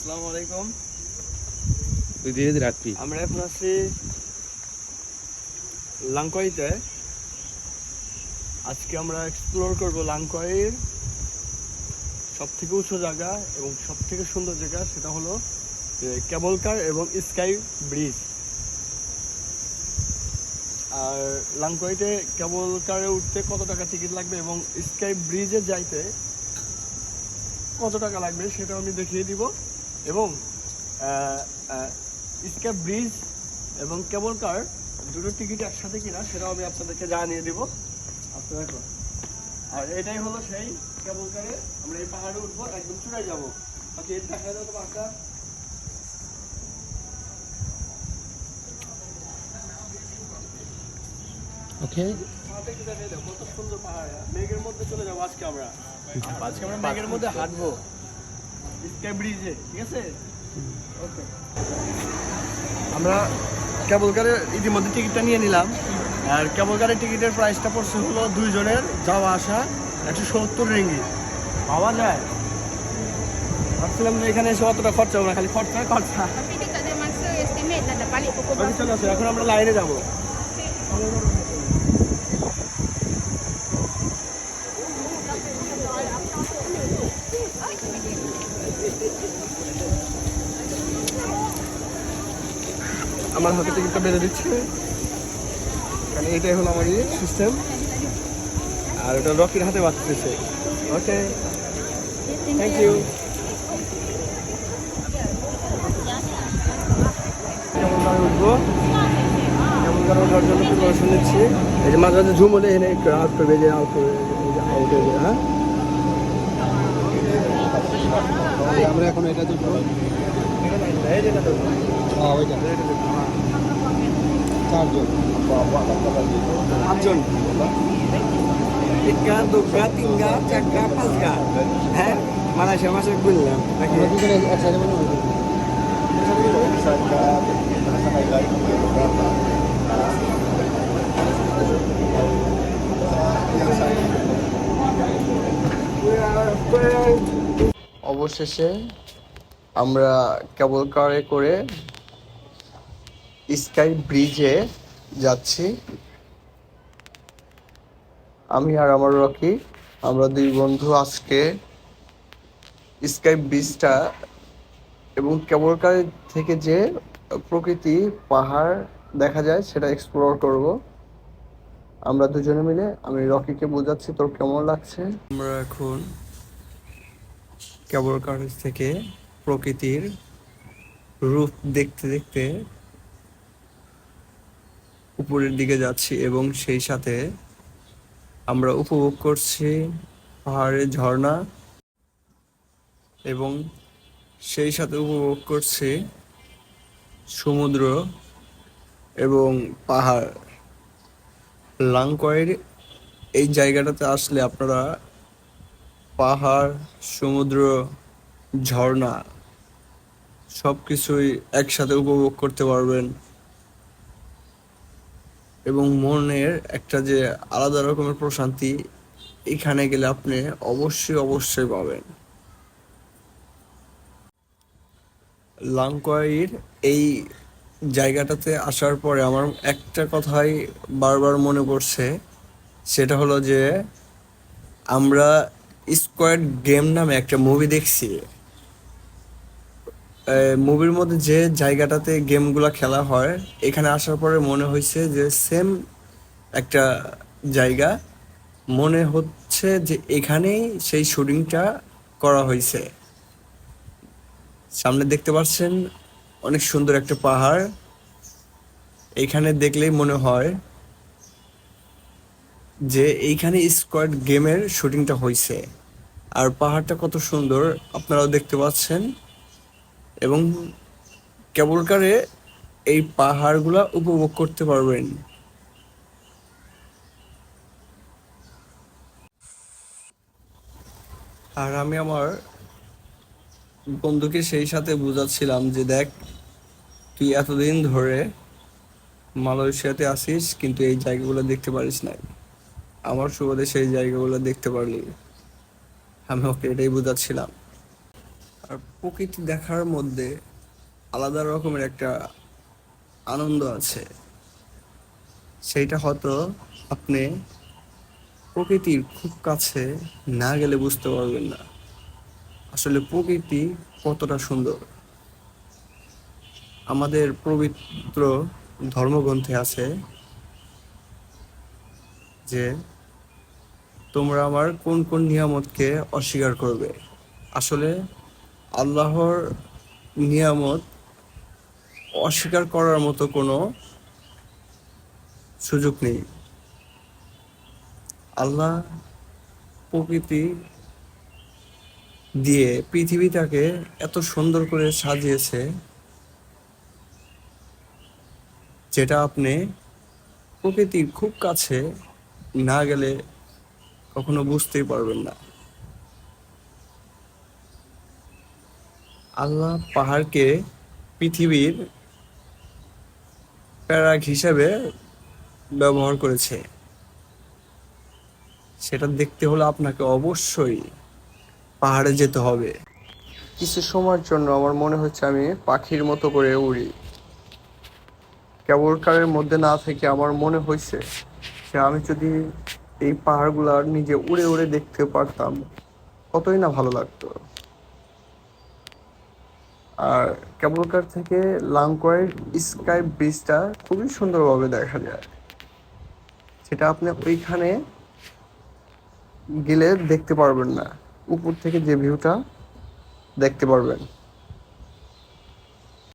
আসসালামু আলাইকুম। তুই ধীরে ধীরে রাখবি। আমরা এখন আছি লাংকইতে। আজকে আমরা এক্সপ্লোর করব লাংকইয়ের সব থেকে উঁচু জায়গা এবং সব থেকে সুন্দর জায়গা, সেটা হলো কেবল কার এবং স্কাই ব্রিজ। আর লাংকইতে কেবল কারে উঠতে কত টাকা টিকিট লাগবে এবং স্কাই ব্রিজে যাইতে কত টাকা লাগবে সেটা আমি দেখিয়ে দিব। এবং স্কাই ব্রিজ এবং কেবল কার দুটো টিকিট একসাথে কিনা সেটাও আমি আপনাদেরকে জানিয়ে দিব। আপনারা দেখুন, আর এটাই হলো সেই কেবল কারে আমরা এই পাহাড়ে উঠবো, একদম চূড়ায় যাবো। ওকে, দেখা যাবে পাহাড়টা। ওকে, কত সুন্দর পাহাড়, মেঘের মধ্যে চলে যাবো আজকে আমরা। মেঘের মধ্যে হাঁটবো স্কাই ব্রিজে, ঠিক আছে? ওকে, আমরা কেবল কারের ইতিমধ্যে টিকিটটা নিয়ে নিলাম। আর কেবল কারের টিকিটের প্রাইসটা পড়ছে হলো দুইজনের যাওয়া আসা 170 রিঙ্গিত। পাওয়া যায়, ভাবছিলাম যে এখানে এসে অতটা খরচা হবে না, খালি খরচা খরচা। Tapi dia tak ada masa estimate nak dah balik pukul ওকে, berapa. চলো আসো, এখন আমরা লাইনে যাবো। আমার হাতে টিকিটটা বেঁধে দিচ্ছে, কারণ এটাই হলো আমার সিস্টেম। আর ওটা রকির হাতে বাঁচতেছে। ওকে, থ্যাংক ইউ। কেমন করে উঠবো, কেমন করে ওঠার জন্য প্রিপারেশন নিচ্ছি। এই যে মাঝে মাঝে ঝুম হলে এনে একটু আউট করবে, যে আউট করবে, আউট হয়ে যায়। হ্যাঁ, আমরা এখন এটা দেখবো। এই যেটা তো ওইটা চারজন, পাঁচজন। tiga, dua, tiga, caga, pasga. হ্যাঁ, মালয়েশিয়া মাসে বললাম নাকি? আমরা দুজনে একসাথে মনে হয়। অবশেষে আমরা কেবল কারে করে স্কাই ব্রিজে যাচ্ছি। আমি আর আমার রকি, আমরা দুই বন্ধু আজকে স্কাই ব্রিজটা এবং কেবল কার থেকে যে প্রকৃতি পাহাড় দেখা যায় সেটা এক্সপ্লোর করব। আমরা দুজনে মিলে, আমি রকিকে বোঝাচ্ছি তোর কেমন লাগছে। আমরা এখন কেবল কার থেকে প্রকৃতির রূপ দেখতে দেখতে উপরের দিকে যাচ্ছি এবং সেই সাথে আমরা উপভোগ করছি পাহাড়ের ঝর্ণা এবং সেই সাথে উপভোগ করছি সমুদ্র এবং পাহাড়। লাংকয়ের এই জায়গাটাতে আসলে আপনারা পাহাড়, সমুদ্র, ঝর্ণা সব কিছুই একসাথে উপভোগ করতে পারবেন এবং মনের একটা যে আলাদা রকমের প্রশান্তি এখানে গেলে আপনি অবশ্যই অবশ্যই পাবেন। লাংকয়ের এই জায়গাটাতে আসার পরে আমার একটা কথাই বারবার মনে পড়ছে, সেটা হলো যে আমরা স্কোয়াড গেম নামে একটা মুভি দেখছি। মুভির মধ্যে যে জায়গাটাতে গেমগুলো খেলা হয়, এখানে আসার পরে মনে হয়েছে যে সেম একটা জায়গা, মনে হচ্ছে যে এখানেই সেই শুটিংটা করা হয়েছে। সামনে দেখতে পাচ্ছেন অনেক সুন্দর একটা পাহাড়, এখানে দেখলেই মনে হয় যে এইখানে স্কোয়াড গেমের শুটিংটা হয়েছে। আর পাহাড়টা কত সুন্দর আপনারাও দেখতে পাচ্ছেন এবং কেবল কারে এই পাহাড়গুলা উপভোগ করতে পারবেন। আর আমি আমার বন্ধুকে সেই সাথে বোঝাচ্ছিলাম যে দেখ, তুই এতদিন ধরে মালয়েশিয়াতে আসিস কিন্তু এই জায়গাগুলো দেখতে পারিস নাই, আমার সুবাদে সেই জায়গাগুলো দেখতে পারলি। আমি ওকে এটাই বোঝাচ্ছিলাম। আর প্রকৃতি দেখার মধ্যে আলাদা রকমের একটা আনন্দ আছে, সেইটা হয়তো আপনি প্রকৃতির খুব কাছে না গেলে বুঝতে পারবেন না আসলে প্রকৃতি কতটা সুন্দর। আমাদের পবিত্র ধর্মগ্রন্থে আছে যে তোমরা আমার কোন কোন নিয়ামতকে অস্বীকার করবে। আসলে আল্লাহর নিয়ামত অস্বীকার করার মতো কোনো সুযোগ নেই। আল্লাহ প্রকৃতি দিয়ে পৃথিবীটাকে এত সুন্দর করে সাজিয়েছে যেটা আপনি প্রকৃতির খুব কাছে না গেলে কখনো বুঝতেই পারবেন না। আল্লাহ পাহাড়কে পৃথিবীর প্যারাগ হিসাবে ব্যবহার করেছে। সেটা দেখতে হলে আপনাকে অবশ্যই পাহাড়ে যেতে হবে। কিছু সময়ের জন্য আমার মনে হচ্ছে আমি পাখির মতো করে উড়ি। কেবল কারের মধ্যে না থেকে আমার মনে হয়েছে যে আমি যদি এই পাহাড়গুলার নিজে উড়ে উড়ে দেখতে পারতাম কতই না ভালো লাগতো। আর কেবল কার থেকে লাংকয়ের স্কাই ব্রিজটা খুবই সুন্দরভাবে দেখা যায়, সেটা আপনি ওইখানে গেলে দেখতে পারবেন না, উপর থেকে যে ভিউটা দেখতে পারবেন।